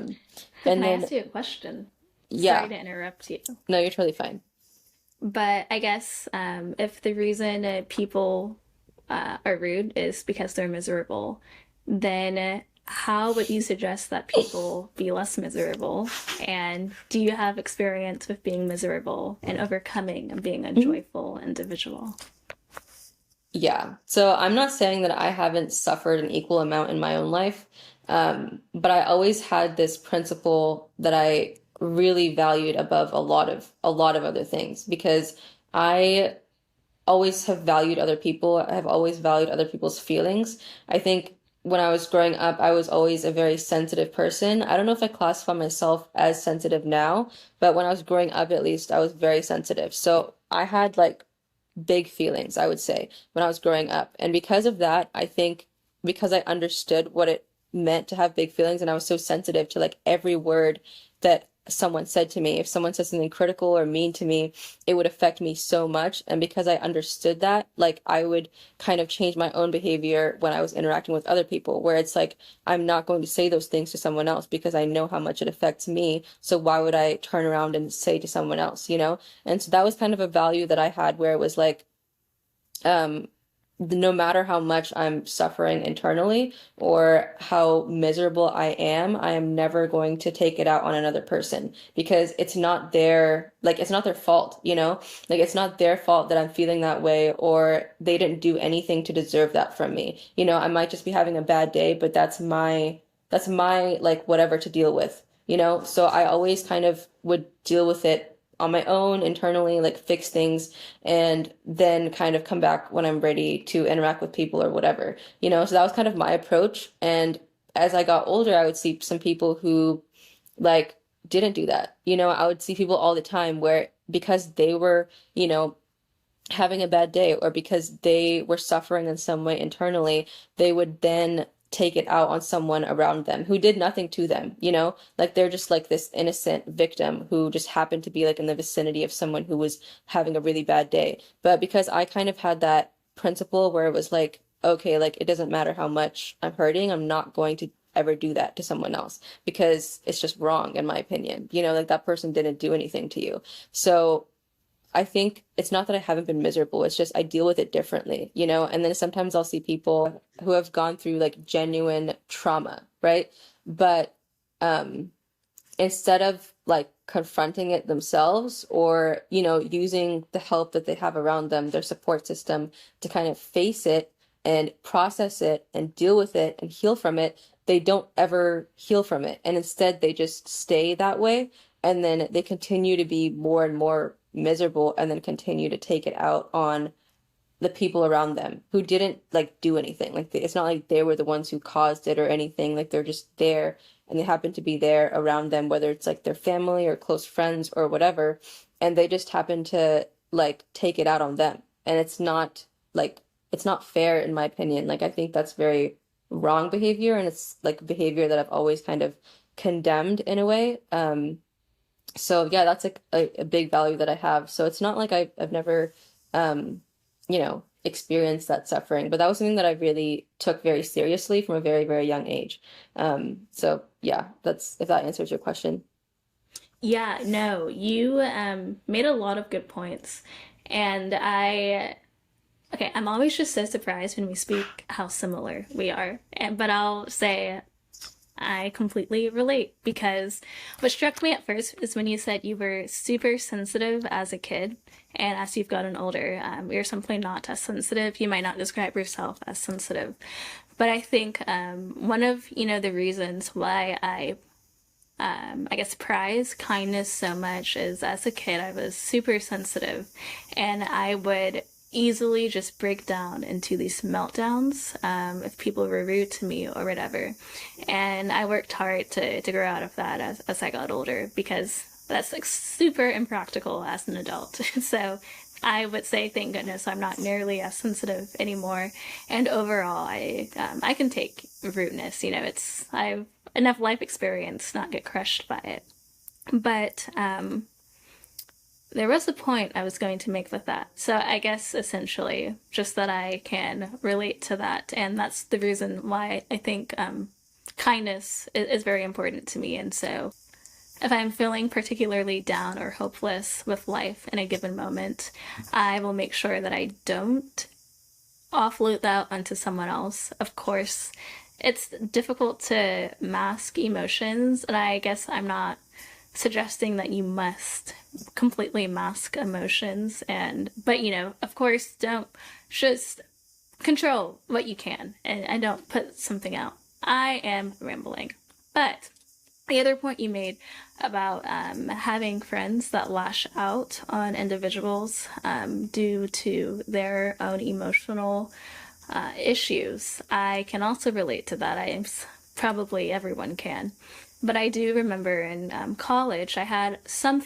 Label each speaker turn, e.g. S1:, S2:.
S1: And
S2: Can I
S1: then,
S2: ask you a question? Sorry
S1: yeah,
S2: to interrupt you.
S1: no, you're totally fine.
S2: But I guess if the reason people are rude is because they're miserable, then how would you suggest that people be less miserable? And do you have experience with being miserable and overcoming and being a
S1: Mhm.
S2: joyful individual?
S1: Yeah. So I'm not saying that I haven't suffered an equal amount in my own life, but I always had this principle that I really valued above a lot of other things because I always have valued other people. I have always valued other people's feelings. I think when I was growing up, I was always a very sensitive person. I don't know if I classify myself as sensitive now, but when I was growing up, at least, I was very sensitive. So I had like big feelings, I would say, when I was growing up. And because of that, I think because I understood what it meant to have big feelings and I was so sensitive to like every word that someone said to me, if someone said something critical or mean to me, it would affect me so much. And because I understood that, like I would kind of change my own behavior when I was interacting with other people, where it's like, I'm not going to say those things to someone else because I know how much it affects me. So why would I turn around and say to someone else, you know? And so that was kind of a value that I had where it was like, um, no matter how much I'm suffering internally or how miserable I am never going to take it out on another person because it's not their fault, you know? Like it's not their fault that I'm feeling that way or they didn't do anything to deserve that from me. You know, I might just be having a bad day, but that's my like whatever to deal with, you know? So I always kind of would deal with it on my own internally, like fix things and then kind of come back when I'm ready to interact with people or whatever, you know? So that was kind of my approach. And as I got older, I would see some people who like didn't do that. You know, I would see people all the time where because they were, you know, having a bad day or because they were suffering in some way internally, they would then take it out on someone around them who did nothing to them, you know? Like they're just like this innocent victim who just happened to be like in the vicinity of someone who was having a really bad day. But because I kind of had that principle where it was like, okay, like it doesn't matter how much I'm hurting, I'm not going to ever do that to someone else because it's just wrong in my opinion. You know, like that person didn't do anything to you. So I think it's not that I haven't been miserable, it's just I deal with it differently, you know? And then sometimes I'll see people who have gone through like genuine trauma, right? But um instead of like confronting it themselves or, you know, using the help that they have around them, their support system to kind of face it and process it and deal with it and heal from it, they don't ever heal from it. And instead they just stay that way and then they continue to be more and more miserable and then continue to take it out on the people around them who didn't like do anything. Like it's not like they were the ones who caused it or anything. Like they're just there and they happen to be there around them, whether it's like their family or close friends or whatever, and they just happen to like take it out on them. And like it's not fair in my opinion. Like I think that's very wrong behavior and it's like behavior that I've always kind of condemned in a way. So yeah, that's like a big value that I have. So it's not like I've never um you know, experienced that suffering, but that was something that I really took very seriously from a very, very young age. So yeah, that's if that answers your question.
S2: Yeah, no, you made a lot of good points. And okay, I'm always just so surprised when we speak how similar we are. But I'll say I completely relate because what struck me at first is when you said you were super sensitive as a kid, and as you've gotten older, you're simply not as sensitive. You might not describe yourself as sensitive, but I think one of the reasons why I guess prize kindness so much is as a kid I was super sensitive, and I would easily just break down into these meltdowns if people were rude to me or whatever. And I worked hard to grow out of that as I got older because that's like super impractical as an adult. So I would say thank goodness I'm not nearly as sensitive anymore. And overall, I can take rudeness. I've enough life experience not get crushed by it. But there was a point I was going to make with that. So I guess essentially just that I can relate to that, and that's the reason why I think kindness is very important to me. And so if I'm feeling particularly down or hopeless with life in a given moment, I will make sure that I don't offload that onto someone else. Of course, it's difficult to mask emotions, and I guess I'm not suggesting that you must completely mask emotions, and but of course, don't just control what you can, and don't put something out. I am rambling. But the other point you made about having friends that lash out on individuals due to their own emotional issues, I can also relate to that. Probably everyone can. But I do remember in college, I had some